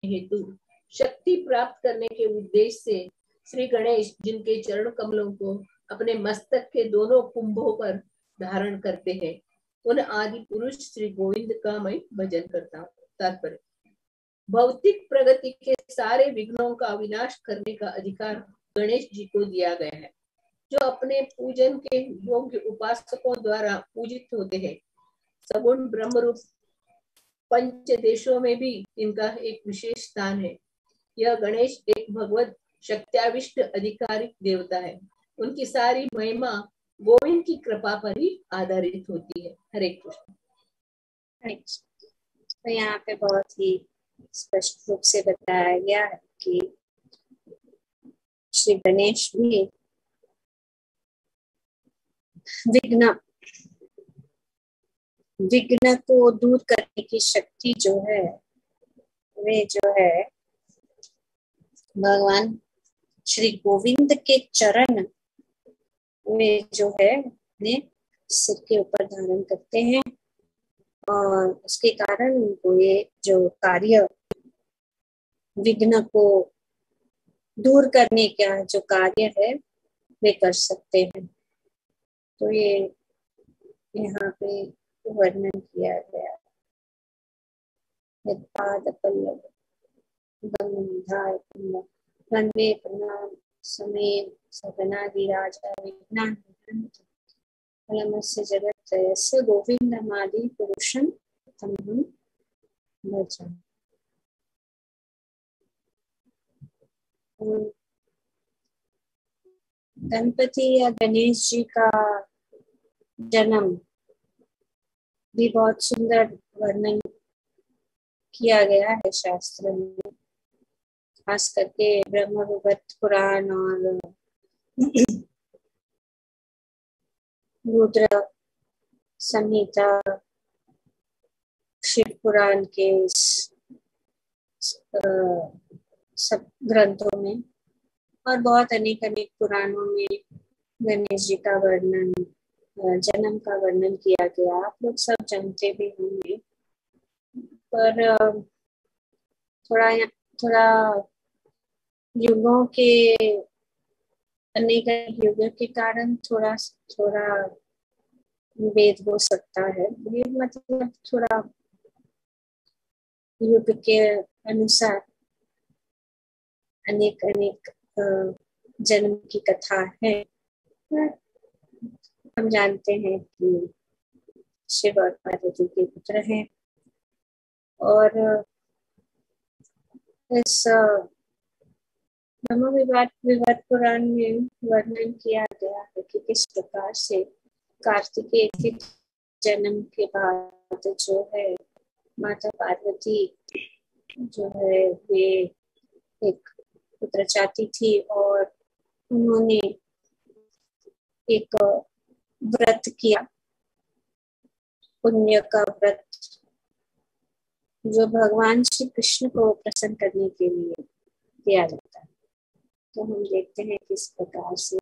हेतु शक्ति प्राप्त करने के उद्देश्य से श्री गणेश जिनके चरण कमलों को अपने मस्तक के दोनों कुंभों पर धारण करते हैं, उन आदि पुरुष श्री गोविंद का मैं भजन करता हूँ। तात्पर्य, भौतिक प्रगति के सारे विघ्नों का विनाश करने का अधिकार गणेश जी को दिया गया है, जो अपने पूजन के योग्य उपासकों द्वारा पूजित होते हैं। सगुण ब्रह्म रूप पंच देशों में भी इनका एक विशेष स्थान है। यह गणेश एक भगवत शक्त्याविष्ट आधिकारिक देवता है। उनकी सारी महिमा गोविंद की कृपा पर ही आधारित होती है। हरे कृष्ण। तो यहाँ पे बहुत ही स्पष्ट रूप से बताया गया है कि श्री गणेश भी विघ्न को दूर करने की शक्ति जो है, वे जो है भगवान श्री गोविंद के चरण वे जो है अपने सिर के ऊपर धारण करते हैं, और उसके कारण उनको ये जो कार्य विघ्न को दूर करने का जो कार्य है वे कर सकते हैं। तो ये यहाँ पे वर्णन किया गया। पाद पल्लव वंदे प्रणाम समेत सगनादि राजा विघ्नान् फलमस्य जगत्त्रयस्य गोविन्दमादि पुरुषं तमहं भजामि। गणपति या गणेश जी का जन्म भी बहुत सुंदर वर्णन किया गया है शास्त्र में, खास करके ब्रह्म विवर्त पुराण और रुद्र संहिता शिव पुराण के सब ग्रंथों में और बहुत अनेक पुराणों में गणेश जी का वर्णन, जन्म का वर्णन किया गया। आप लोग सब जानते भी होंगे, पर थोड़ा युगों के अनेक युगों के कारण थोड़ा भेद हो सकता है। ये मतलब थोड़ा युग के अनुसार अनेक जन्म की कथा है। हम जानते हैं कि शिव और पार्वती के पुत्र हैं, और इस ब्रह्म विवर्त पुराण में वर्णन किया गया है कि किस प्रकार से कार्तिकेय के जन्म के बाद जो है माता पार्वती जो है वे एक पुत्र चाहती थी, और उन्होंने एक व्रत किया, पुण्य का व्रत, जो भगवान श्री कृष्ण को प्रसन्न करने के लिए किया जाता है। तो हम देखते हैं किस प्रकार से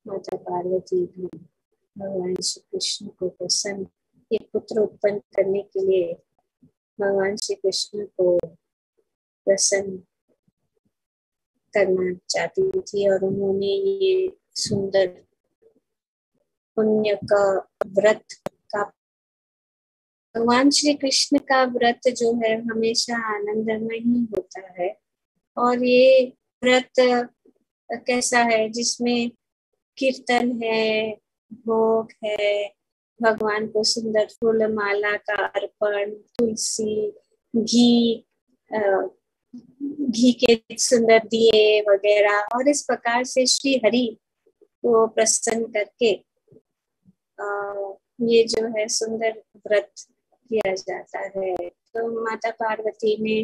माता पार्वती भी भगवान श्री कृष्ण को प्रसन्न, एक पुत्र उत्पन्न करने के लिए भगवान श्री कृष्ण को प्रसन्न करना चाहती थी, और उन्होंने ये सुंदर पुण्य का व्रत का, भगवान श्री कृष्ण का व्रत जो है हमेशा आनंदमय ही होता है। और ये व्रत कैसा है, जिसमें कीर्तन है, भोग है, भगवान को सुंदर फूल माला का अर्पण, तुलसी, घी के सुंदर दिए वगैरह, और इस प्रकार से श्री हरि को प्रसन्न करके ये जो है सुंदर व्रत किया जाता है। तो माता पार्वती ने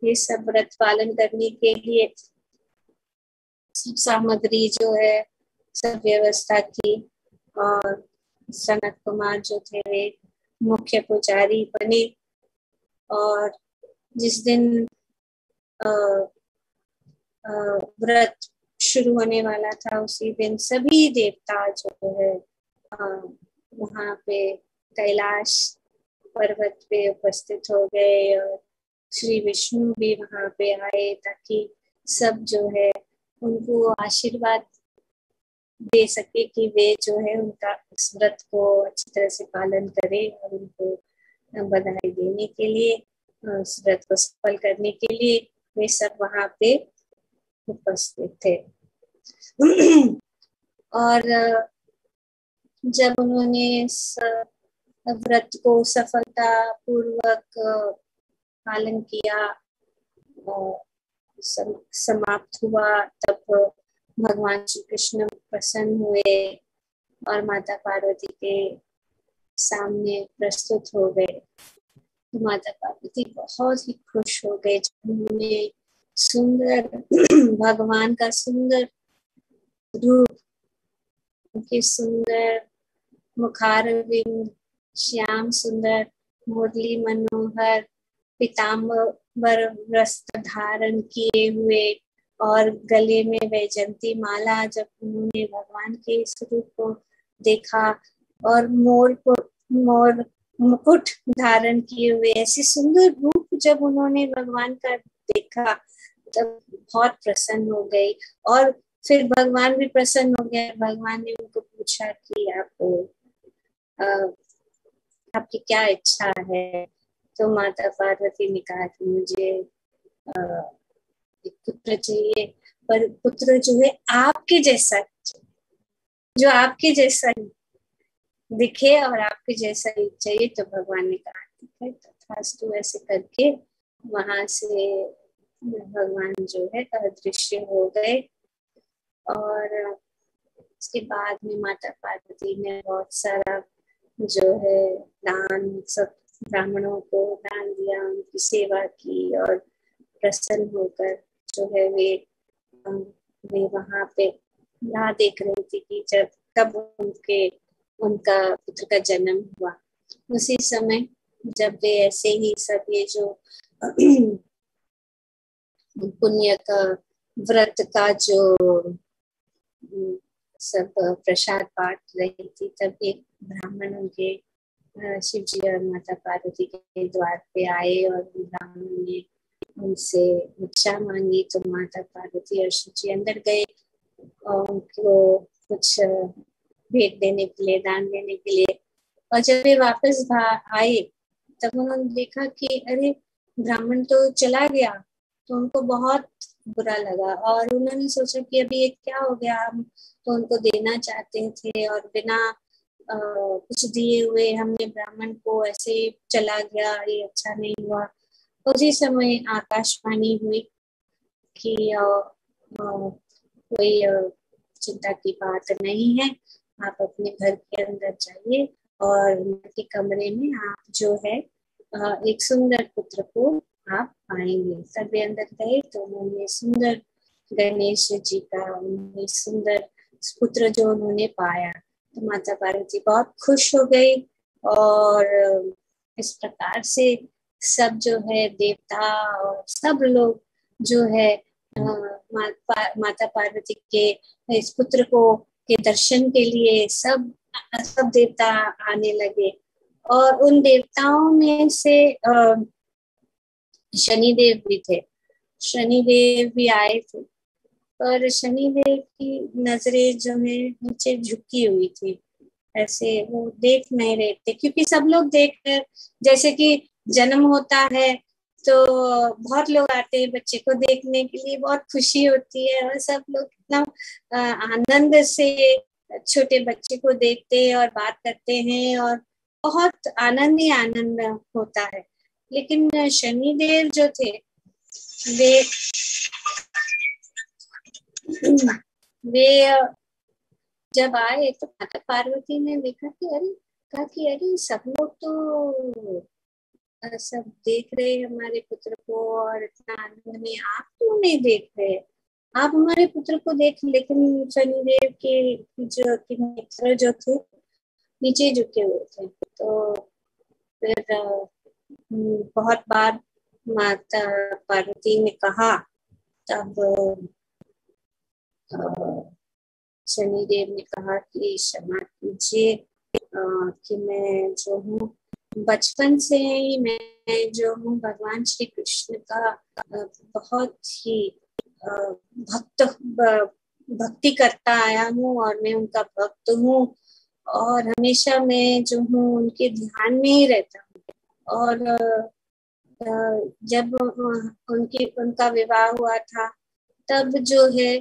ये सब व्रत पालन करने के लिए सामग्री जो है सब व्यवस्था की, और सनत कुमार जो थे वे मुख्य पुजारी बने, और जिस दिन व्रत शुरू होने वाला था उसी दिन सभी देवता जो है वहाँ पे कैलाश पर्वत पे उपस्थित हो गए, और श्री विष्णु भी वहां पे आए ताकि सब जो है उनको आशीर्वाद दे सके कि वे जो है उनका इस व्रत को अच्छी तरह से पालन करें और उनको बधाई देने के लिए, उस व्रत को सफल करने के लिए वे सब वहां पे उपस्थित थे। और जब उन्होंने इस व्रत को सफलता पूर्वक पालन किया, समाप्त हुआ, तब भगवान श्री कृष्ण प्रसन्न हुए और माता पार्वती के सामने प्रस्तुत हो गए। तो माता पार्वती बहुत ही खुश हो गए जब उन्होंने सुंदर भगवान का सुंदर रूप, उनके सुंदर मुखारविंद, श्याम सुंदर, मुरली मनोहर, पीताम्बर वस्त्र धारण किए हुए और गले में वैजंती माला, जब उन्होंने भगवान के स्वरूप को देखा और मोर मुकुट धारण किए हुए ऐसे सुंदर रूप जब उन्होंने भगवान का देखा तब बहुत प्रसन्न हो गई। और फिर भगवान भी प्रसन्न हो गए। भगवान ने उनको पूछा कि आपकी क्या इच्छा है? तो माता पार्वती ने कहा कि मुझे एक पुत्र चाहिए, पर पुत्र जो है आपके जैसा, जो आपके जैसा दिखे और आपके जैसा ही चाहिए। तो भगवान ने कहा ठीक है, तथास्तु। ऐसे करके वहां से भगवान जो है अदृश्य हो गए। और उसके बाद में माता पार्वती ने बहुत सारा जो है दान, सब ब्राह्मणों को दान दिया, उनकी सेवा की और प्रसन्न होकर जो है वे वहां पे राह देख रही थी कि जब कब उनका पुत्र का जन्म हुआ। उसी समय जब वे ऐसे ही सब ये जो पुण्य का व्रत का जो सब प्रसाद बांट रही थी, तब एक ब्राह्मण उनके शिव जी और माता पार्वती के द्वार पे आए और ब्राह्मण ने उनसे भिक्षा मांगी। तो माता पार्वती और शिव जी अंदर गए और उनको कुछ भेंट देने के लिए, दान देने के लिए। और जब वे वापस आए तब उन्होंने देखा कि अरे ब्राह्मण तो चला गया। तो उनको बहुत बुरा लगा और उन्होंने सोचा कि अभी ये क्या हो गया। हम तो उनको देना चाहते थे और बिना कुछ दिए हुए हमने ब्राह्मण को ऐसे चला गया, ये अच्छा नहीं हुआ। उसी समय आकाशवाणी हुई कि कोई चिंता की बात नहीं है, आप अपने घर के अंदर जाइए और के कमरे में आप जो है एक सुंदर पुत्र को आप पाएंगे। सभी अंदर गए तो उन्होंने सुंदर गणेश जी का उन्होंने सुंदर पुत्र जो उन्होंने पाया, तो माता पार्वती बहुत खुश हो गई। और इस प्रकार से सब जो है देवता और सब लोग जो है माता पार्वती के इस पुत्र को के दर्शन के लिए सब देवता आने लगे। और उन देवताओं में से शनिदेव भी थे। शनिदेव भी आए थे, पर शनिदेव की नजरें जो है नीचे झुकी हुई थी, ऐसे वो देख नहीं रहे थे। क्योंकि सब लोग देख कर, जैसे कि जन्म होता है तो बहुत लोग आते हैं बच्चे को देखने के लिए, बहुत खुशी होती है और सब लोग इतना आनंद से छोटे बच्चे को देखते हैं और बात करते हैं और बहुत आनंद ही आनंद होता है। लेकिन शनिदेव जो थे वे जब आए तो माता पार्वती ने देखा कि अरे सब लोग तो सब देख रहे हमारे पुत्र को और इतना आनंद में, आप क्यों नहीं देख रहे? आप हमारे पुत्र को देख। लेकिन शनिदेव के जो नेत्र जो थे नीचे झुके हुए थे। तो फिर बहुत बार माता पार्वती ने कहा, तब शनिदेव ने कहा कि क्षमा कीजिए कि मैं जो हूँ बचपन से ही मैं जो हूँ भगवान श्री कृष्ण का बहुत ही भक्ति करता आया हूँ और मैं उनका भक्त हूँ और हमेशा मैं जो हूँ उनके ध्यान में ही रहता हूँ। और जब उनका विवाह हुआ था तब जो है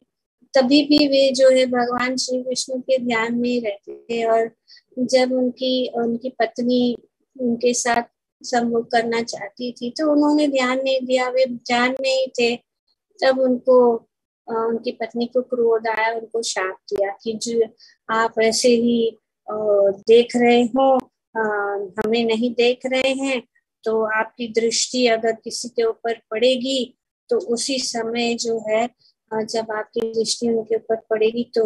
तभी भी वे जो है भगवान श्री कृष्ण के ध्यान में ही रहते थे। और जब उनकी पत्नी उनके साथ संभोग करना चाहती थी तो उन्होंने ध्यान नहीं दिया, वे ध्यान में ही थे। तब उनकी पत्नी को क्रोध आया, उनको शाप दिया कि जो आप ऐसे ही देख रहे हो, हमें नहीं देख रहे हैं, तो आपकी दृष्टि अगर किसी के ऊपर पड़ेगी तो उसी समय जो है जब आपकी दृष्टि उनके ऊपर पड़ेगी तो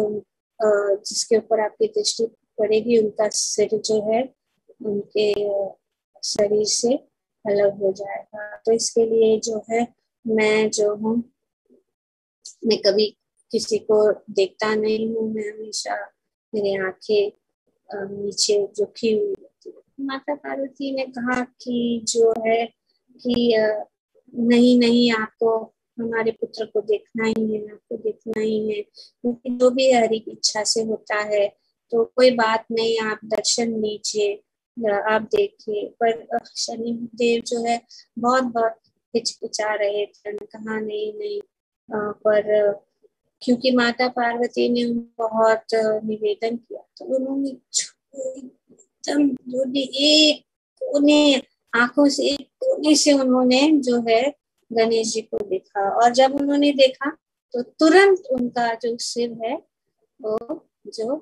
जिसके ऊपर आपकी दृष्टि पड़ेगी उनका सिर जो है उनके शरीर से अलग हो जाएगा। तो इसके लिए जो है मैं जो हूँ मैं कभी किसी को देखता नहीं हूँ, मैं हमेशा मेरी आंखें नीचे झुकी हुई रहती है। माता पार्वती ने कहा कि जो है कि नहीं नहीं, आपको हमारे पुत्र को देखना ही है, आपको देखना ही है, क्योंकि जो भी हरि की इच्छा से होता है तो कोई बात नहीं, आप दर्शन लीजिए, आप देखिए। पर शनि देव जो है बहुत बहुत हिचकिचा रहे थे, कहा नहीं नहीं। पर क्योंकि माता पार्वती ने बहुत निवेदन किया तो उन्होंने एकदम जो भी एक कोने आंखों से एक कोने से उन्होंने जो है गणेश जी को देखा। और जब उन्होंने देखा तो तुरंत उनका जो सिर है वो जो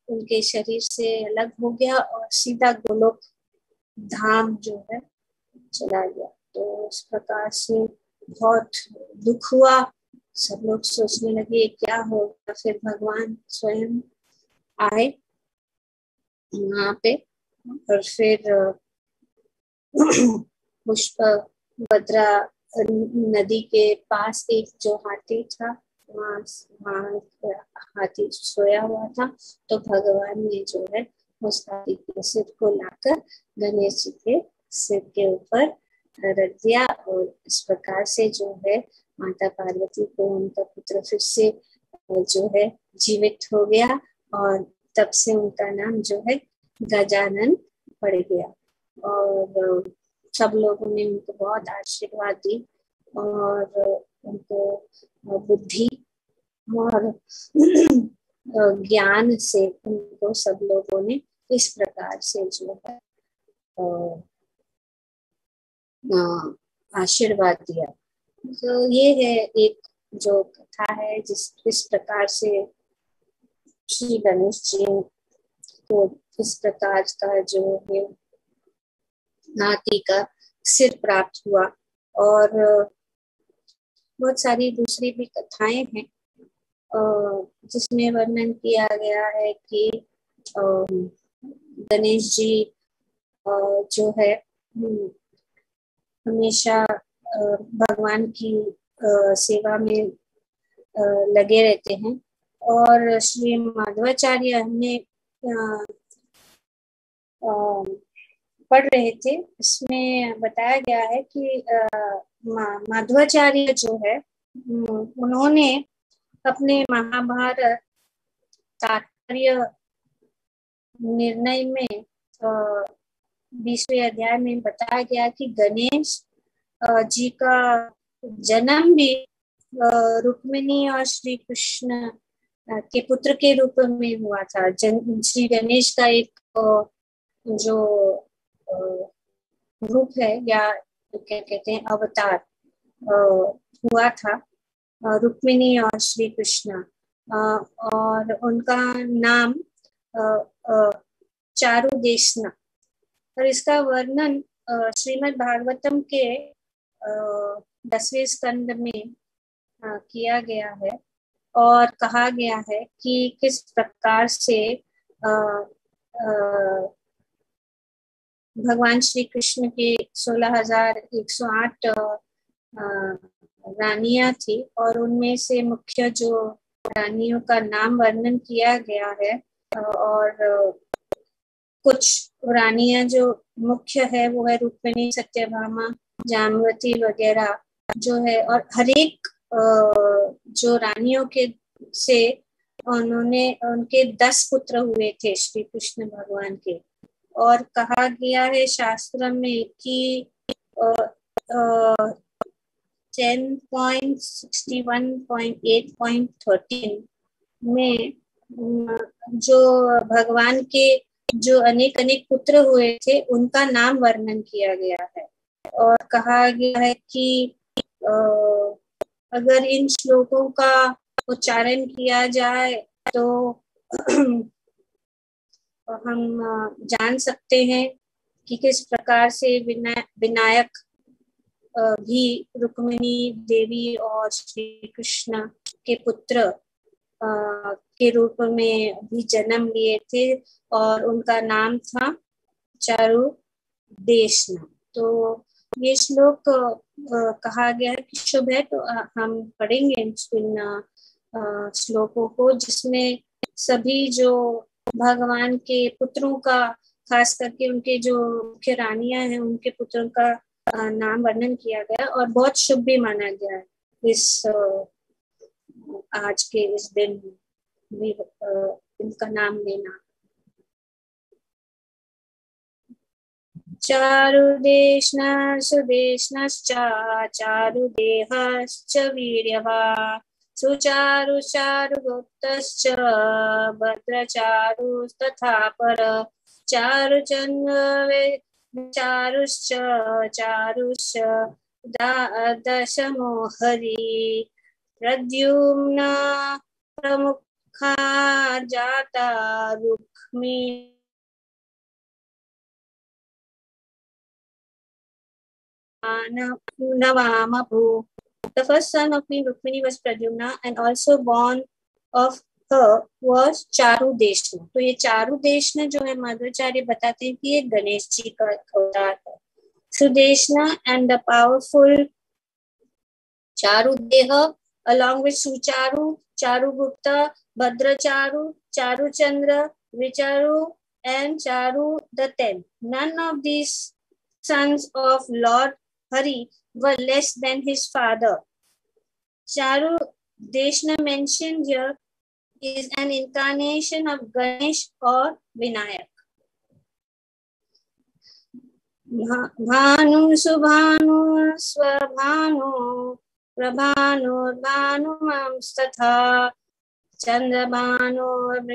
उनके शरीर से अलग हो गया और सीधा गोलोक धाम जो है चला गया। तो इस प्रकार से बहुत दुख हुआ, सब लोग सोचने लगे क्या होगा। फिर भगवान स्वयं आए वहां पे और फिर पुष्प भद्रा नदी के पास एक जो हाथी था वहाँ हाथी सोया हुआ था, तो भगवान ने जो है उस हाथी के सिर को लाकर गणेश जी के सिर के ऊपर रख दिया। और इस प्रकार से जो है माता पार्वती को उनका पुत्र फिर से जो है जीवित हो गया और तब से उनका नाम जो है गजानन पड़ गया। और सब लोगों ने उनको बहुत आशीर्वाद दी और उनको बुद्धि और ज्ञान से उनको सब लोगों ने इस प्रकार से जो है आशीर्वाद दिया। तो ये है एक जो कथा है इस प्रकार से श्री गणेश जी को इस प्रकार का जो है हाथी का सिर प्राप्त हुआ। और बहुत सारी दूसरी भी कथाएं हैं जिसमें वर्णन किया गया है कि गणेश जी जो है हमेशा भगवान की सेवा में लगे रहते हैं। और श्री माधवाचार्य ने पढ़ रहे थे, इसमें बताया गया है कि माधवाचार्य जो है उन्होंने अपने महाभारत तात्पर्य निर्णय में 20वें अध्याय में बताया गया कि गणेश जी का जन्म भी रुक्मिणी और श्री कृष्ण के पुत्र के रूप में हुआ था। श्री गणेश का एक जो रूप है या क्या कहते हैं अवतार हुआ था रुक्मिणी और श्री कृष्ण, और उनका नाम चारुदेशना। और इसका वर्णन श्रीमद् भागवतम के 10वें स्कंद में किया गया है और कहा गया है कि किस प्रकार से भगवान श्री कृष्ण के 16,108 रानियां थी और उनमें से मुख्य जो रानियों का नाम वर्णन किया गया है। और कुछ रानियां जो मुख्य है वो है रुक्मिणी, सत्यभामा, जामवती वगैरह जो है। और हर एक जो रानियों के से उनके 10 पुत्र हुए थे श्री कृष्ण भगवान के। और कहा गया है शास्त्र में कि 10.61.8.13 में जो भगवान के जो अनेक अनेक पुत्र हुए थे उनका नाम वर्णन किया गया है। और कहा गया है कि अगर इन श्लोकों का उच्चारण किया जाए तो हम जान सकते हैं कि किस प्रकार से विनायक भी रुक्मिणी देवी और श्री कृष्ण के पुत्र के रूप में भी जन्म लिए थे और उनका नाम था चारुदेशना। तो ये श्लोक कहा गया है कि शुभ है, तो हम पढ़ेंगे इन श्लोकों को, जिसमें सभी जो भगवान के पुत्रों का, खास करके उनके जो मुख्य रानियां हैं उनके पुत्रों का नाम वर्णन किया गया और बहुत शुभ भी माना गया है इस आज के इस दिन भी इनका नाम लेना। चारुदेशना सुदेशनश्च चारुदेहश्च वीर्यवान् सुचारुचारुगुप्तश्च भद्रचारुस्तथा पर चारुश्च दशमो हरि प्रद्युम्न प्रमुखा जाता Rukmi Navamapu. The first son of Queen Rukmini was Pradyumna, and also born of her was Charudeshna. तो ये चारुदेशना जो है माधवाचार्य बताते हैं कि ये गणेश जी का अवतार है। Sudeshna and the powerful Charudeha along with Sucharu, Charugupta, Bhadracharu, Charuchandra, Vicharu and Charu the 10th. None of these sons of Lord Hari were less than his father. Charu Deshna mentioned here is an incarnation of Ganesh or Vinayak. Bhanu Subhanu Swabhanu Prabhanurbanumamstatha Chandrabhanur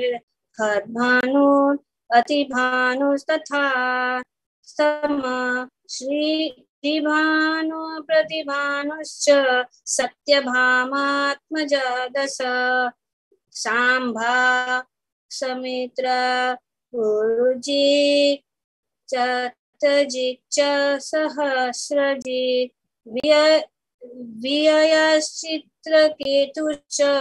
Khadbhanur Atibhanustatha Sama Shri Bhanu Pratibhanuscha Satyabhamatmaja Dasa Sambha Samitra Urujik Chatajik Cha Sahasrajik Vyayashchitra Ketucha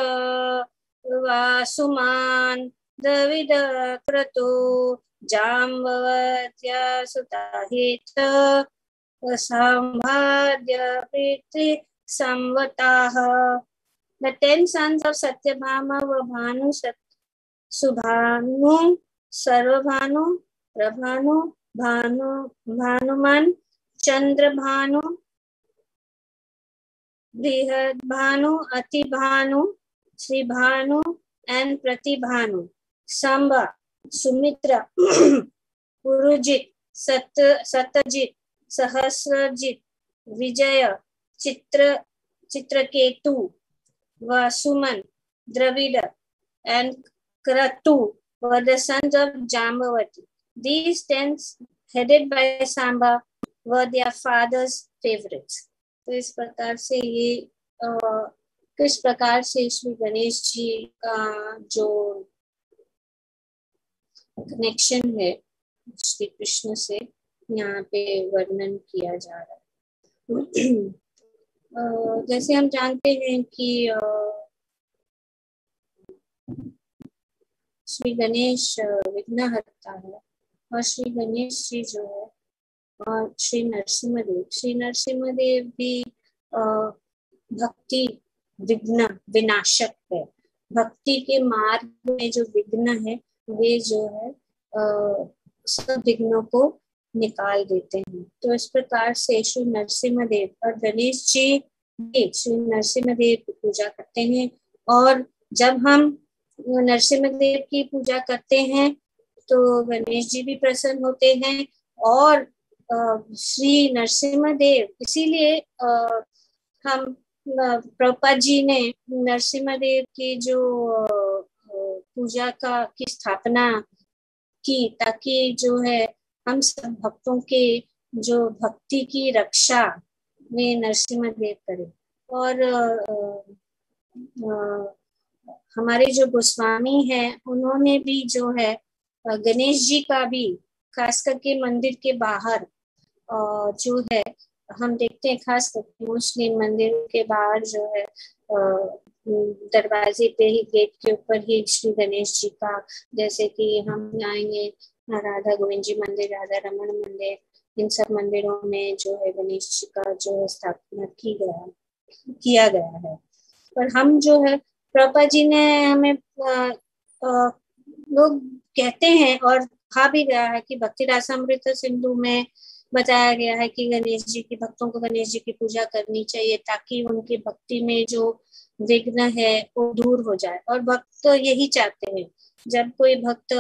Vasuman Davida Krato Jambavatya Sutahita Sambhadya Pitri Samvataha. The 10 sons of Satyabhama were Bhanu, Subhanu, Sarvabhanu, Prabhanu, Bhanuman, Chandrabhanu, Brihadbhanu, Atibhanu, Sribhanu and Pratibhanu. Samba, Sumitra, Purujit, Satajit, Sahasrajit, Vijaya, Chitraketu, Vasuman, Dravida and Kratu were the sons of Jambavati. These 10 headed by Samba were their father's favorites. तो इस प्रकार से ये किस प्रकार से श्री गणेश जी का जो कनेक्शन है श्री कृष्ण से यहाँ पे वर्णन किया जा रहा है। जैसे हम जानते हैं कि श्री गणेश विघ्नहर्ता है और श्री गणेश जी जो है और श्री नरसिम्हदेव भी भक्ति विघ्न विनाशक है। भक्ति के मार्ग में जो विघ्न है वे जो है सब विघ्नों को निकाल देते हैं। तो इस प्रकार से श्री नरसिम्हा देव और गणेश जी भी श्री नरसिम्हा देव की पूजा करते हैं। और जब हम नरसिम्हा देव की पूजा करते हैं तो गणेश जी भी प्रसन्न होते हैं। और श्री नरसिम्हा देव, इसीलिए हम प्रभुपाद जी ने नरसिम्हा देव की जो पूजा की स्थापना की, ताकि जो है हम सब भक्तों के जो भक्ति की रक्षा में नरसिम्हा देव करें। और हमारे जो गोस्वामी हैं उन्होंने भी जो है गणेश जी का भी खास करके मंदिर के बाहर जो है हम देखते हैं, खास करके मुस्लिम मंदिर के बाहर जो है दरवाजे पे ही, गेट के ऊपर ही श्री गणेश जी का, जैसे कि हम आएंगे राधा गोविंद जी मंदिर, राधा रमन मंदिर, इन सब मंदिरों में जो है गणेश जी का जो स्थापना किया गया है। पर हम जो है प्रभुपाद जी ने हमें लोग कहते हैं और कहा भी गया है कि भक्ति रसामृत सिंधु में बताया गया है कि गणेश जी की भक्तों को गणेश जी की पूजा करनी चाहिए ताकि उनकी भक्ति में जो विघ्न है वो दूर हो जाए। और भक्त तो यही चाहते हैं, जब कोई भक्त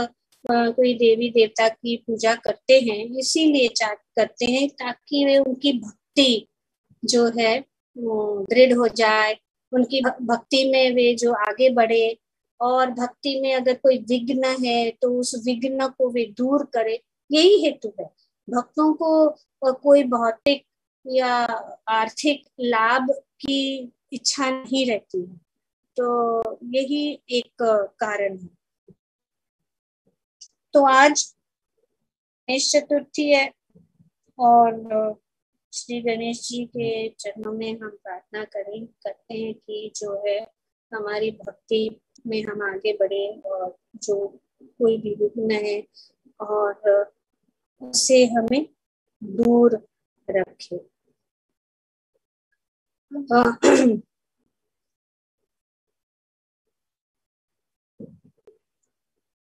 कोई देवी देवता की पूजा करते हैं इसीलिए करते हैं ताकि वे उनकी भक्ति जो है दृढ़ हो जाए, उनकी भक्ति में वे जो आगे बढ़े, और भक्ति में अगर कोई विघ्न है तो उस विघ्न को वे दूर करे। यही हेतु है। भक्तों को कोई भौतिक या आर्थिक लाभ की इच्छा नहीं रहती है, तो यही एक कारण है। तो आज गणेश चतुर्थी है और श्री गणेश जी के चरणों में हम प्रार्थना करते हैं कि जो है हमारी भक्ति में हम आगे बढ़े और जो कोई भी विघ्न है और उससे हमें दूर रखे।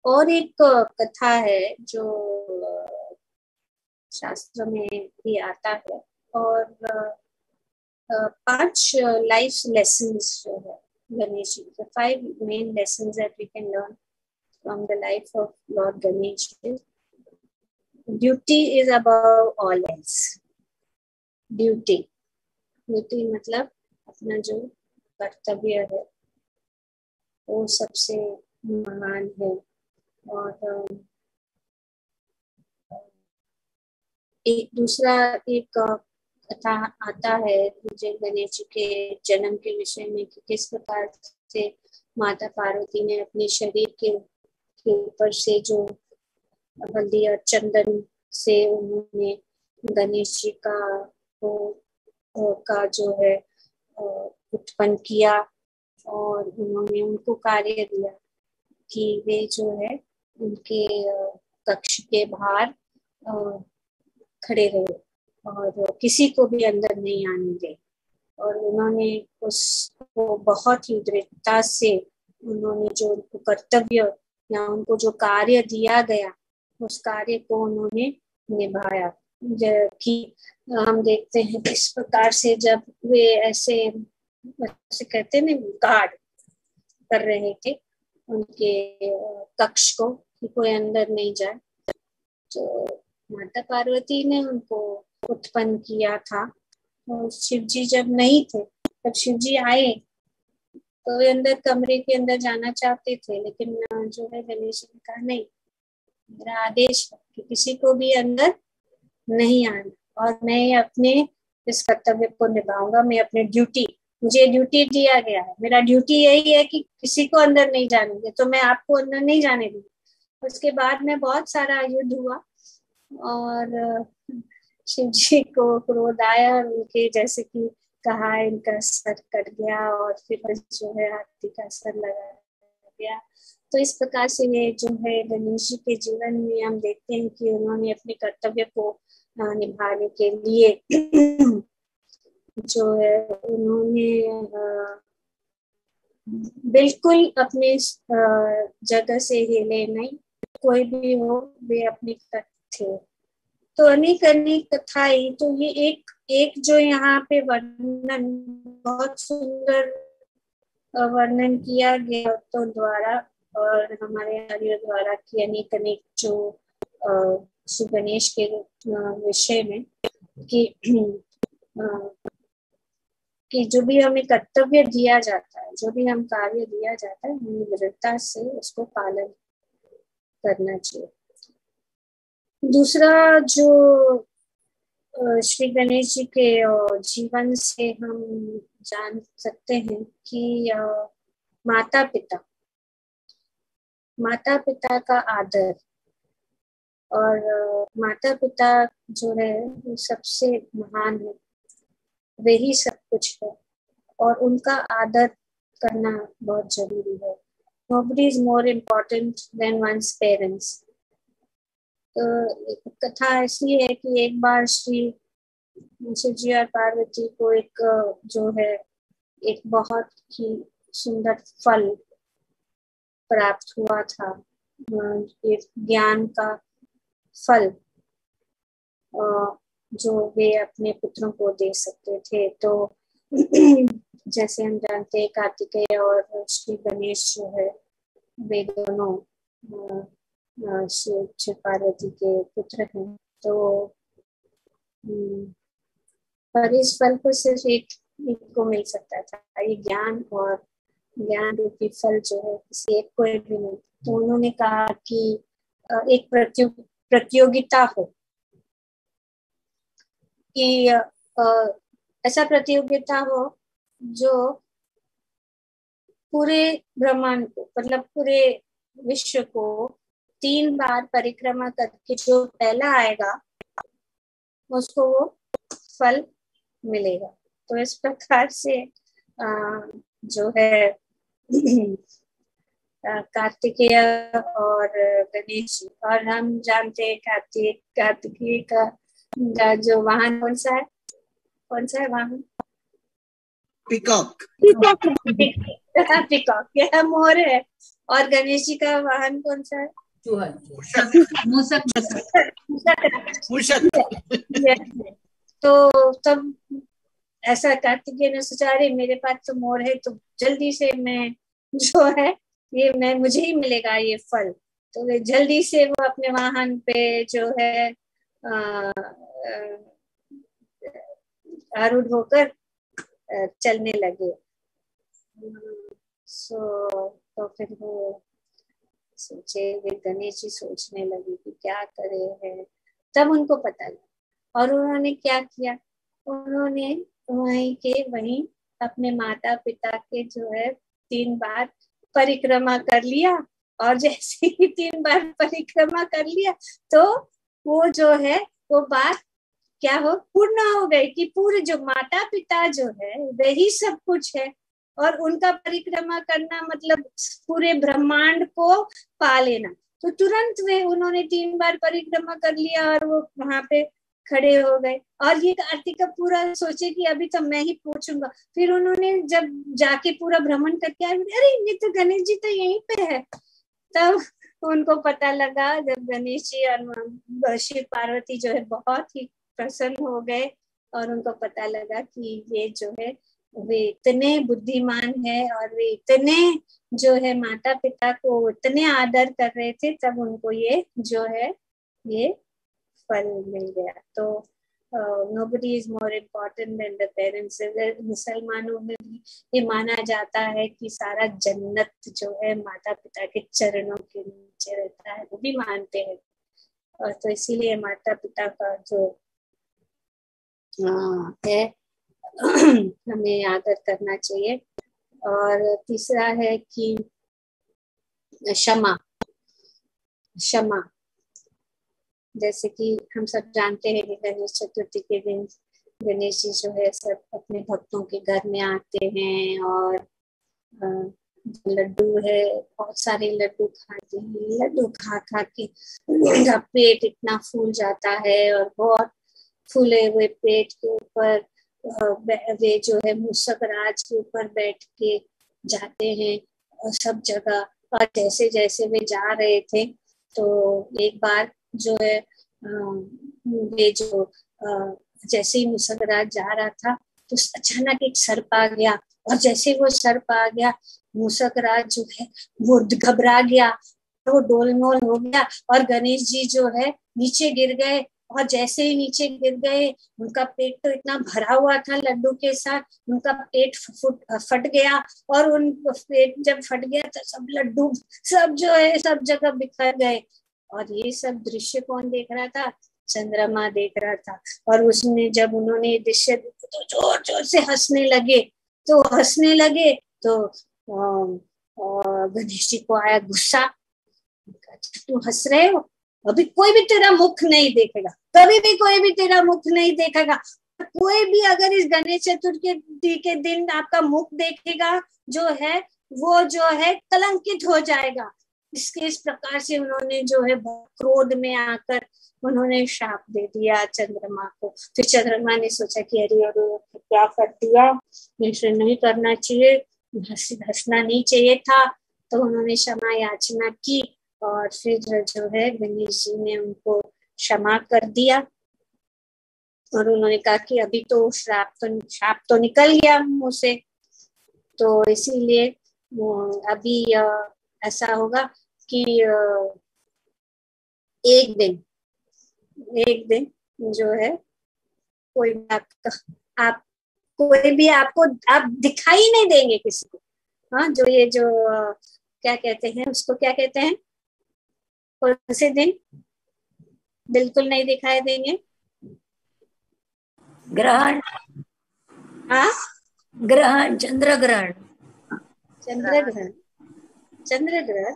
और एक कथा है जो शास्त्र में भी आता है, और 5 लाइफ लेसन्स जो है गणेश जी के, 5 main lessons that we can learn from the life of Lord Ganesh. Duty is above all else. Duty मतलब अपना जो कर्तव्य है वो सबसे महान है। और एक दूसरा एक कथा आता है मुझे गणेश जी के जन्म के विषय में कि किस प्रकार से माता पार्वती ने अपने शरीर के ऊपर से जो हल्दी और चंदन से उन्होंने गणेश जी का जो है उत्पन्न किया, और उन्होंने उनको कार्य दिया कि वे जो है उनके कक्ष के बाहर खड़े रहे और किसी को भी अंदर नहीं आने दे। और उन्होंने उसको बहुत ही दृढ़ता से उन्होंने जो उनको कर्तव्य या उनको जो कार्य दिया गया उस कार्य को उन्होंने निभाया। कि हम देखते हैं किस प्रकार से जब वे ऐसे कहते हैं गार्ड कर रहे थे उनके कक्ष को कि कोई अंदर नहीं जाए, तो माता पार्वती ने उनको उत्पन्न किया था। और शिव जी जब नहीं थे तब शिव जी आए तो वे अंदर कमरे के अंदर जाना चाहते थे, लेकिन जो है गणेश ने कहा नहीं, मेरा आदेश है कि किसी को भी अंदर नहीं आना और मैं अपने इस कर्तव्य को निभाऊंगा। मैं अपने मुझे ड्यूटी दिया गया है, मेरा ड्यूटी यही है कि किसी को अंदर नहीं जाने दे, तो मैं आपको अंदर नहीं जाने दूंगी। उसके बाद में बहुत सारा युद्ध हुआ और शिव जी को क्रोध आया और उनके जैसे कि कहा इनका सर कट गया और फिर जो है हाथी का सर लगाया गया। तो इस प्रकार से ये जो है गणेश जी के जीवन में हम देखते हैं कि उन्होंने अपने कर्तव्य को निभाने के लिए जो है उन्होंने बिल्कुल अपने जगह से हिले नहीं कोई भी हो, वे अपनी थे। तो अनेक अनेक कथाएं, तो ये एक एक जो यहाँ पे वर्णन, बहुत सुंदर वर्णन किया गया तो द्वारा और हमारे आर्य द्वारा की अनेक अनेक जो श्री गणेश के विषय में कि जो भी हमें कर्तव्य दिया जाता है, जो भी हम कार्य दिया जाता है, हमें दृढ़ता से उसको पालन करना चाहिए। दूसरा जो श्री गणेश जी के जीवन से हम जान सकते हैं कि माता पिता का आदर, और माता पिता जो है वो सबसे महान है, वे ही सब कुछ है, और उनका आदर करना बहुत जरूरी है। Nobody is more important than one's parents। तो कथा ऐसी है कि एक बार श्री शिव जी और पार्वती को एक जो है एक बहुत ही सुंदर फल प्राप्त हुआ था, एक ज्ञान का फल जो वे अपने पुत्रों को दे सकते थे। तो जैसे हम जानते हैं कार्तिकेय और श्री गणेश जो है वे दोनों शिव पार्वती के पुत्र हैं। तो पर इस फल को सिर्फ एक को मिल सकता था, ये ज्ञान, और ज्ञान रूपी फल जो है किसी एक को भी नहीं। तो उन्होंने कहा कि एक प्रतियोगिता हो, कि ऐसा प्रतियोगिता हो जो पूरे ब्रह्मांड को, मतलब पूरे विश्व को 3 बार परिक्रमा करके जो पहला आएगा उसको वो फल मिलेगा। तो इस प्रकार से जो है कार्तिकेय और गणेश, और हम जानते हैं कार्तिकेय का जो वाहन कौन सा है वाहन? पिकॉक। पिकॉक, यह मोर है। और गणेश जी का वाहन कौन सा है? मूषक। तो तब ऐसा कार्तिकेय ने सोचा, अरे मेरे पास तो मोर है, तो जल्दी से मैं जो है ये मुझे ही मिलेगा ये फल। तो वे जल्दी से वो अपने वाहन पे जो है आरूढ़ होकर चलने लगे। तो फिर वो सोचे, वे गणेश जी सोचने लगे कि क्या करे हैं। तब उनको पता लगा, और उन्होंने क्या किया, उन्होंने वहीं अपने माता पिता के जो है 3 बार परिक्रमा कर लिया। और जैसे ही 3 बार परिक्रमा कर लिया तो वो जो है वो बात क्या हो पूर्ण हो गई कि पूरे जो माता पिता जो है वही सब कुछ है, और उनका परिक्रमा करना मतलब पूरे ब्रह्मांड को पा लेना। तो तुरंत वे उन्होंने 3 बार परिक्रमा कर लिया और वो वहां पे खड़े हो गए। और ये कार्तिक पूरा सोचे कि अभी तो मैं ही पूछूंगा। फिर उन्होंने जब जाके पूरा भ्रमण करके आए, अरे ये तो गणेश जी तो यहीं पे है। तब उनको पता लगा, जब गणेश जी और शिव पार्वती जो है बहुत ही प्रसन्न हो गए, और उनको पता लगा कि ये जो है वे इतने बुद्धिमान है और वे इतने जो है माता पिता को इतने आदर कर रहे थे, तब उनको ये जो है ये फल मिल गया। तो nobody is more important than the parents। मुसलमानों में भी ये माना जाता है कि सारा जन्नत जो है माता पिता के चरणों के नीचे रहता है, वो भी मानते हैं। और तो इसीलिए माता पिता का जो है हमें आदर करना चाहिए। और तीसरा है कि क्षमा। जैसे कि हम सब जानते हैं कि गणेश चतुर्थी के दिन गणेश जी जो है सब अपने भक्तों के घर में आते हैं, और लड्डू है, बहुत सारे लड्डू खाते हैं। लड्डू खा खा के उनका पेट इतना फूल जाता है, और बहुत फूले हुए पेट के ऊपर वे जो है मूषक राज के ऊपर बैठ के जाते हैं और सब जगह। और जैसे जैसे वे जा रहे थे तो एक बार जो है वे जो जैसे ही मुसकराहट जा रहा था तो अचानक एक सर्प आ गया, और जैसे वो सर्प आ गया मुसकराहट जो है वो घबरा गया, वो डोलमोल हो गया, और गणेश जी जो है नीचे गिर गए। और जैसे ही नीचे गिर गए उनका पेट तो इतना भरा हुआ था लड्डू के साथ, उनका पेट फट गया, और उन पेट जब फट गया तो सब लड्डू सब जो है सब जगह बिखर गए। और ये सब दृश्य कौन देख रहा था? चंद्रमा देख रहा था। और उसने जब उन्होंने ये दृश्य तो जोर जोर से हंसने लगे, तो गणेश जी को आया गुस्सा, तुम हंस रहे हो, अभी कोई भी तेरा मुख नहीं देखेगा, कभी भी कोई भी तेरा मुख नहीं देखेगा। कोई भी अगर इस गणेश चतुर्थी के दिन आपका मुख देखेगा जो है वो जो है कलंकित हो जाएगा। इस प्रकार से उन्होंने जो है क्रोध में आकर उन्होंने शाप दे दिया चंद्रमा को। फिर चंद्रमा ने सोचा कि अरे अरे क्या कर दिया, ऐसे नहीं करना चाहिए, हंसना नहीं चाहिए था। तो उन्होंने क्षमा याचना की, और फिर जो है गणेश जी ने उनको क्षमा कर दिया, और उन्होंने कहा कि अभी तो श्राप तो निकल गया मुंह से, तो इसीलिए अभी ऐसा होगा कि एक दिन जो है कोई आप कोई भी आपको आप दिखाई नहीं देंगे किसी को। हाँ, जो ये जो क्या कहते हैं उसको, क्या कहते हैं, कौन से दिन बिल्कुल नहीं दिखाई देंगे? ग्रहण। हाँ, ग्रहण, चंद्र ग्रहण। चंद्र ग्रहण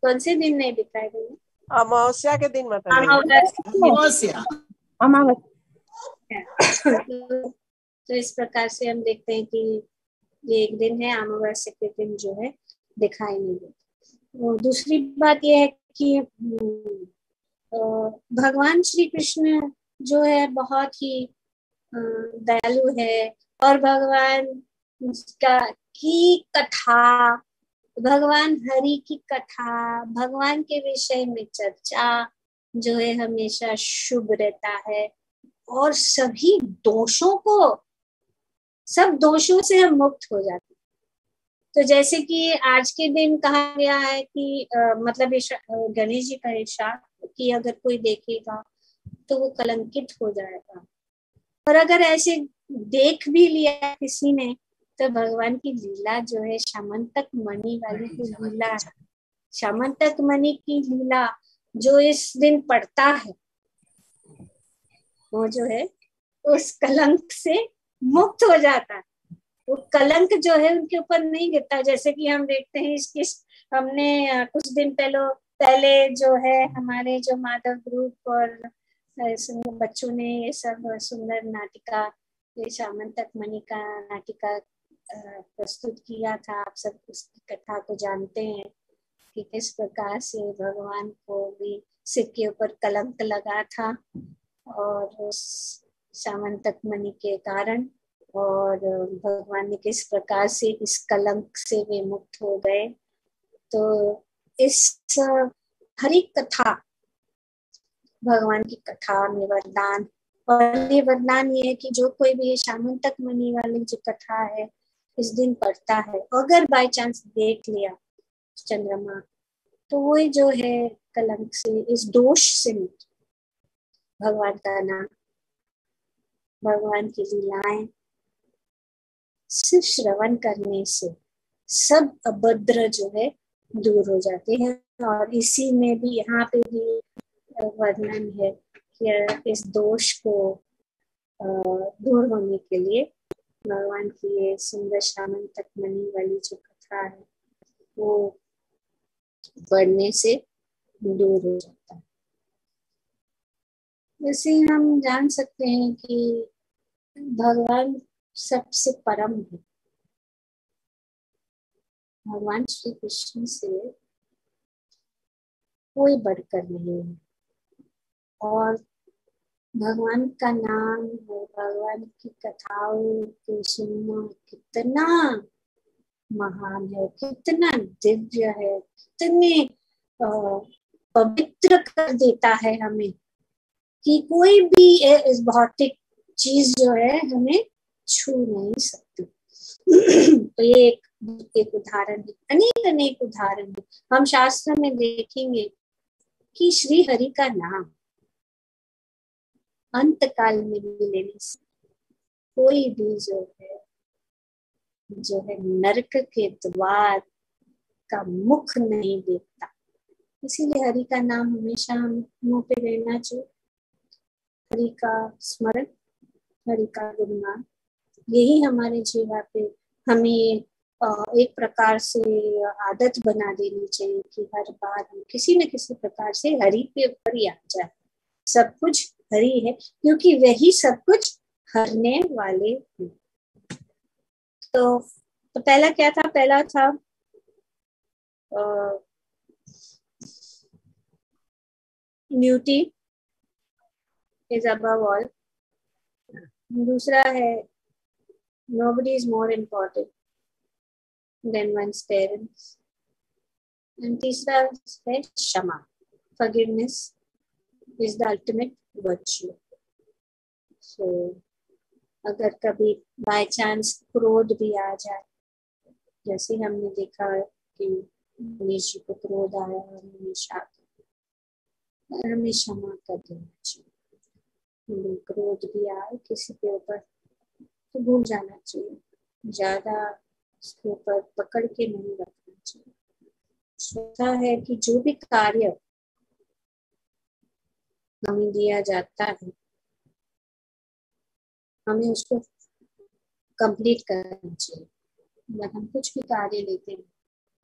कौन से दिन नहीं दिखाई देंगे? अमावस्या के दिन मतलब अमावस्या। तो इस प्रकार से हम देखते हैं कि ये एक दिन है, अमावस्या के दिन जो है दिखाई नहीं देता। दूसरी बात यह है कि भगवान श्री कृष्ण जो है बहुत ही दयालु है, और भगवान की कथा, भगवान हरि की कथा, भगवान के विषय में चर्चा जो है हमेशा शुभ रहता है, और सभी सब दोषों से हम मुक्त हो जाते हैं। तो जैसे कि आज के दिन कहा गया है कि मतलब गणेश जी का इरशाद कि अगर कोई देखेगा तो वो कलंकित हो जाएगा, और अगर ऐसे देख भी लिया किसी ने तो भगवान की लीला जो है श्यामंतक मणि वाली की लीला, श्यामंतक मणि की लीला जो इस दिन पढ़ता है वो जो है उस कलंक से मुक्त हो जाता है। वो कलंक जो है उनके ऊपर नहीं गिरता। जैसे कि हम देखते हैं हमने कुछ दिन पहले जो है हमारे जो माधव ग्रुप और बच्चों ने ये सब सुंदर नाटिका, ये श्यामंतक मणि का नाटिका प्रस्तुत किया था। आप सब उसकी कथा को जानते हैं कि किस प्रकार से भगवान को भी सिर के ऊपर कलंक लगा था, और श्यामंतक मणि के कारण, और भगवान ने किस प्रकार से इस कलंक से वे मुक्त हो गए। तो इस हरि कथा, भगवान की कथा में वरदान, और ये वरदान ये है कि जो कोई भी श्यामंतक मणि वाली जो कथा है इस दिन पढ़ता है, अगर बाय चांस देख लिया चंद्रमा, तो वो जो है कलंक से, इस दोष से मुक्त। भगवान का नाम, भगवान की लीलाएं सिर्फ श्रवण करने से सब अभद्र जो है दूर हो जाते हैं। और इसी में भी यहाँ पे भी वर्णन है कि इस दोष को दूर होने के लिए भगवान की ये सुंदर श्यामंतक मणि वाली जो कथा है वो पढ़ने से दूर हो जाता है। वैसे हम जान सकते हैं कि भगवान सबसे परम है। भगवान श्री कृष्ण से कोई बढ़कर नहीं है, और भगवान का नाम है, भगवान की कथाओं को सुनना कितना महान है, कितना दिव्य है, कितने पवित्र कर देता है हमें कि कोई भी इस भौतिक चीज जो है हमें छू नहीं सकती। तो ये एक उदाहरण है, अनेक अनेक उदाहरण है। हम शास्त्र में देखेंगे कि श्री हरि का नाम अंत काल में भी लेने से कोई भी जो है नरक के द्वार का मुख नहीं देखता। इसीलिए हरि का नाम हमेशा हम मुंह पे रहना चाहिए। हरि का स्मरण, हरि का गुणगान, यही हमारे जीवन पे हमें एक प्रकार से आदत बना देनी चाहिए कि हर बार हम किसी न किसी प्रकार से हरि पे ऊपर ही आ जाए। सब कुछ हरि है क्योंकि वही सब कुछ हरने वाले हैं। तो पहला क्या था? पहला था ड्यूटी इज अबव ऑल। दूसरा है nobody is more important than one's parents. And तीसरा है क्षमा, forgiveness is the ultimate virtue. So अगर कभी बाय चांस क्रोध भी आ जाए, जैसे हमने देखा है कि गणेश जी को क्रोध आया और उन्होंने शाप, हमें क्षमा कर देना चाहिए। क्रोध भी आए किसी के ऊपर तो भूल जाना चाहिए, ज्यादा उसके ऊपर पकड़ के नहीं रखना चाहिए। सोचा है कि जो भी कार्य हमें दिया जाता है हमें उसको कंप्लीट करना चाहिए। जब हम कुछ भी कार्य लेते हैं,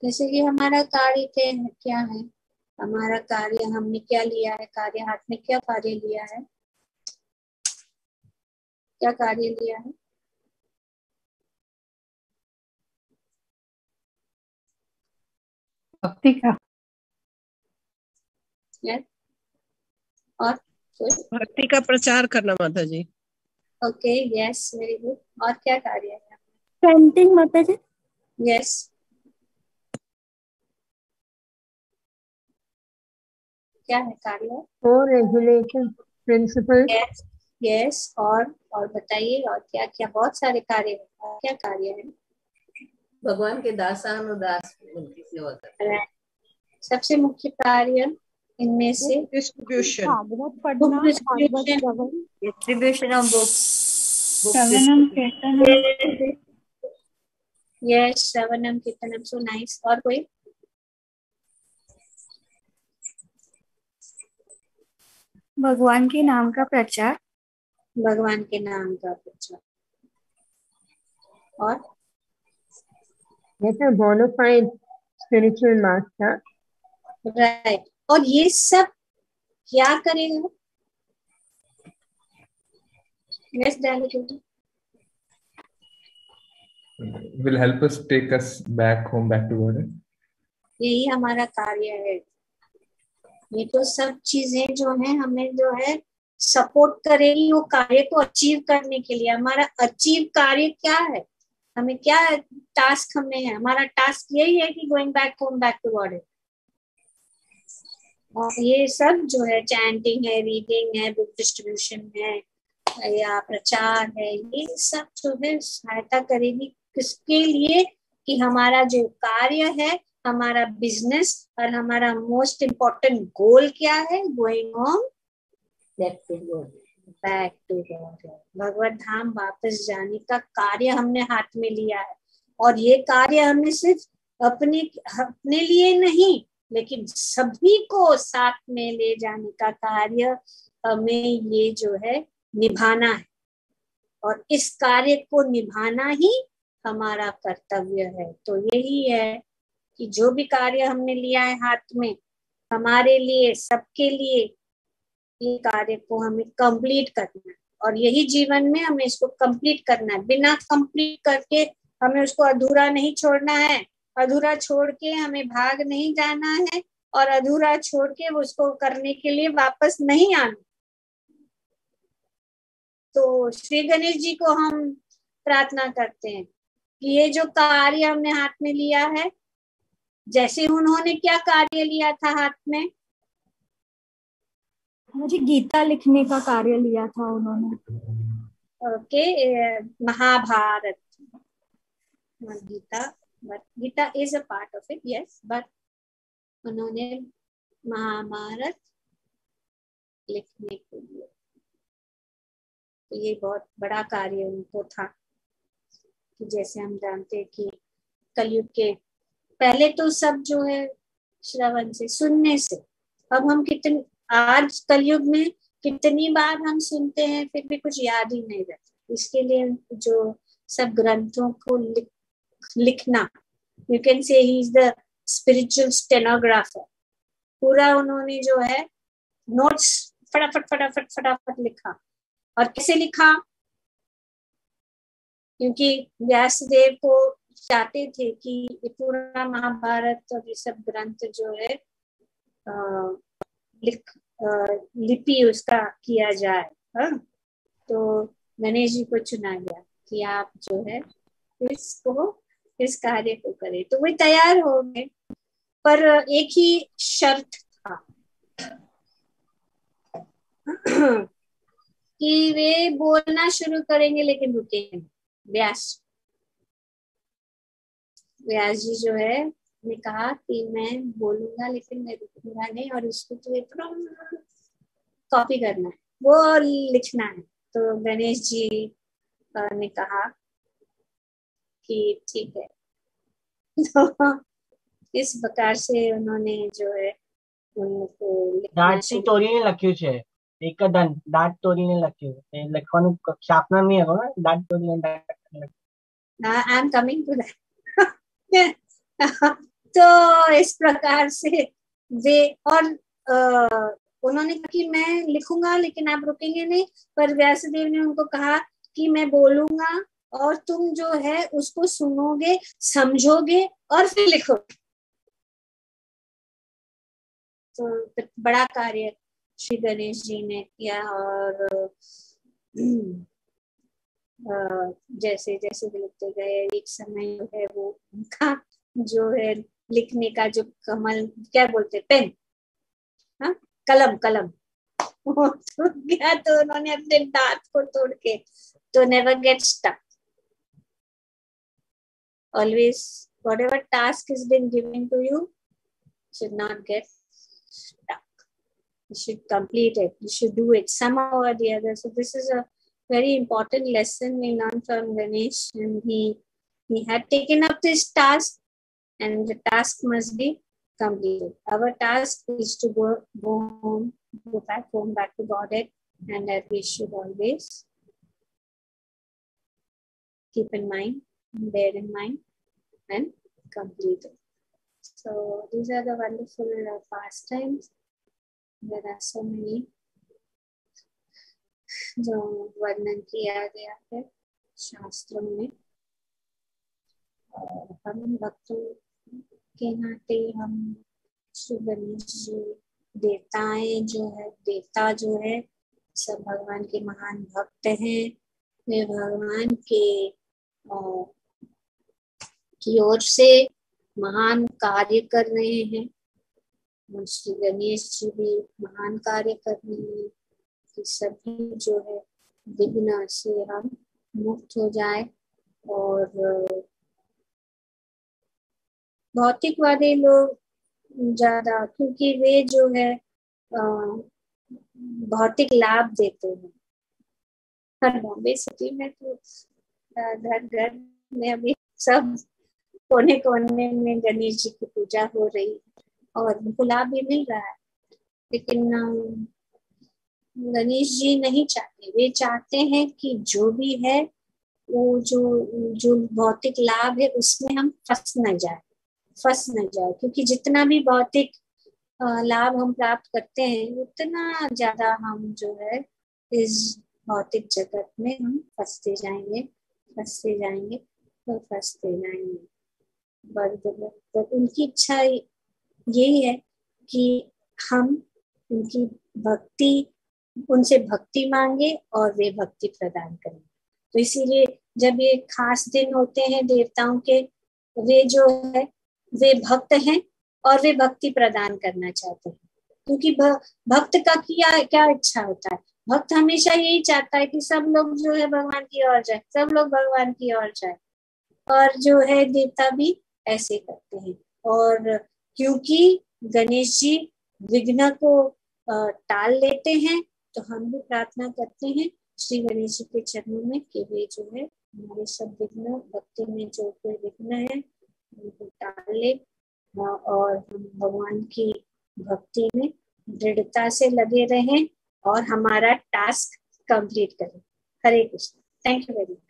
जैसे कि हमारा कार्य क्या है, हमारा कार्य हमने क्या लिया है, कार्य हाथ में क्या कार्य लिया है, क्या कार्य लिया है? भक्ति का। और भक्ति का प्रचार करना माता जी। Okay, yes, very good. और क्या कार्य है? पेंटिंग माता जी। यस, क्या है कार्य? और रेगुलेशन प्रिंसिपल। Yes yes. और बताइए और क्या क्या? बहुत सारे कार्य है। क्या कार्य है? भगवान के दासानुदास उनकी सेवा करना। सबसे मुख्य कार्य इनमें से डिस्ट्रीब्यूशन, भागवत पढ़ना, भागवत श्रवण, डिस्ट्रीब्यूशन ऑफ बुक्स, श्रवणम कीर्तनम। यस, श्रवणम कीर्तनम। So nice. और कोई? भगवान के नाम का प्रचार, भगवान के नाम का प्रचार। और बोनाफाइड स्पिरिचुअल मास्टर। राइट। और ये सब क्या करेगा? Yes directly will help us take us back home, back to God. यही हमारा कार्य है। ये तो सब चीजें जो है हमें जो है सपोर्ट करेगी वो कार्य को अचीव करने के लिए। हमारा अचीव कार्य क्या है? हमें क्या टास्क हमें है? हमारा टास्क यही है कि going back home, back to God. और ये सब जो है चैंटिंग है, रीडिंग है, बुक डिस्ट्रीब्यूशन है या प्रचार है, ये सब जो है सहायता करेगी किसके लिए? कि हमारा जो कार्य है, हमारा बिजनेस और हमारा मोस्ट इम्पोर्टेंट गोल क्या है? Going home, back to God. भगवत धाम वापस जाने का कार्य हमने हाथ में लिया है। और ये कार्य हमें सिर्फ अपने लिए नहीं, लेकिन सभी को साथ में ले जाने का कार्य हमें ये जो है निभाना है। और इस कार्य को निभाना ही हमारा कर्तव्य है। तो यही है कि जो भी कार्य हमने लिया है हाथ में, हमारे लिए, सबके लिए, ये कार्य को हमें कंप्लीट करना है। और यही जीवन में हमें इसको कंप्लीट करना है। बिना कंप्लीट करके हमें उसको अधूरा नहीं छोड़ना है। अधूरा छोड़ के हमें भाग नहीं जाना है और अधूरा छोड़ के उसको करने के लिए वापस नहीं आना। तो श्री गणेश जी को हम प्रार्थना करते हैं कि ये जो कार्य हमने हाथ में लिया है, जैसे उन्होंने क्या कार्य लिया था हाथ में, मुझे गीता लिखने का कार्य लिया था उन्होंने। Okay, Mahabharata, Gita, but Gita is a part of it, yes, but उन्होंने महाभारत लिखने के लिए, तो ये बहुत बड़ा कार्य उनको था। कि जैसे हम जानते हैं कि कलयुग के पहले तो सब जो है श्रवण से, सुनने से, अब हम कितने, आज कलयुग में कितनी बार हम सुनते हैं फिर भी कुछ याद ही नहीं रहता। इसके लिए जो सब ग्रंथों को लिखना, you can say he is the spiritual stenographer. पूरा उन्होंने जो है नोट्स फटाफट फटाफट फटाफट लिखा। और कैसे लिखा? क्योंकि व्यासदेव को चाहते थे कि ये पूरा महाभारत और ये सब ग्रंथ जो है लिपि उसका किया जाए। हाँ? तो गणेश जी को चुना गया कि आप जो है इस कार्य को करें। तो वे तैयार हो गए, पर एक ही शर्त था कि वे बोलना शुरू करेंगे लेकिन रुकेंगे। व्यास जी जो है ने कहा कि मैं बोलूंगा लेकिन मैं रुकूंगा नहीं, और इसको तो कॉपी करना है, वो लिखना है। तो गणेश जी ने कहा कि ठीक है। तो इस प्रकार से उन्होंने जो है उनको દાંતથી તોડીને લખ્યું છે, એક દાંત તોડીને લખ્યું છે, લખવાનું શાર્પનર નહીં હતો ને, દાંત તોડીને લખ્યું. I am coming to that. तो इस प्रकार से वे, और उन्होंने कहा कि मैं लिखूंगा लेकिन आप रुकेंगे नहीं। पर व्यासदेव ने उनको कहा कि मैं बोलूंगा और तुम जो है उसको सुनोगे, समझोगे और फिर लिखोगे। तो बड़ा कार्य श्री गणेश जी ने किया। और जैसे जैसे लिखते गए, एक समय जो है वो उनका जो है लिखने का जो कमल, क्या बोलते, पेन, हाँ, कलम वो टूट गया। तो उन्होंने अपने दांत को तोड़ के, तो never get stuck, always whatever task is been given to you should not get stuck. You should complete it. You should do it somehow or the other. So this is a very important lesson we learned from Ganesh, and he had taken up this task, and the task must be completed. Our task is to go home, back to Godhead, and that we should always keep in mind, bear in mind, and complete it. So these are the wonderful pastimes. There are so many जो वर्णन किया गया है शास्त्रों में। और हम भक्तों के नाते हम श्री गणेश जी देवताएं जो है, देवता जो है सब भगवान के महान भक्त हैं। वे भगवान के की ओर से महान कार्य कर रहे हैं। श्री गणेश जी भी महान कार्य कर रहे हैं कि सभी जो है विघ्न से हम मुक्त हो जाए। और भौतिकवादी लोग ज्यादा, क्योंकि वे जो है भौतिक लाभ देते हैं। हर बॉम्बे सिटी में तो घर में अभी सब कोने कोने में गणेश जी की पूजा हो रही है और उनको लाभ भी मिल रहा है। लेकिन गणेश जी नहीं चाहते, वे चाहते हैं कि जो भी है वो जो भौतिक लाभ है उसमें हम फंस न जाए। क्योंकि जितना भी भौतिक लाभ हम प्राप्त करते हैं उतना ज्यादा हम जो है इस भौतिक जगत में हम फंसते जाएंगे। तो उनकी इच्छा यही है कि हम उनसे भक्ति मांगे और वे भक्ति प्रदान करें। तो इसीलिए जब ये खास दिन होते हैं देवताओं के, वे जो है वे भक्त हैं और वे भक्ति प्रदान करना चाहते हैं। क्योंकि भक्त का क्या इच्छा होता है, भक्त हमेशा यही चाहता है कि सब लोग जो है भगवान की ओर जाए, सब लोग भगवान की ओर जाए। और जो है देवता भी ऐसे करते हैं। और क्योंकि गणेश जी विघ्न को टाल लेते हैं, तो हम भी प्रार्थना करते हैं श्री गणेश जी के चरणों में कि वे जो है हमारे सब विघ्न, भक्ति में जो कोई विघ्न है उनको टाल ले, और हम भगवान की भक्ति में दृढ़ता से लगे रहें और हमारा टास्क कंप्लीट करें। Hare Krishna. Thank you very much.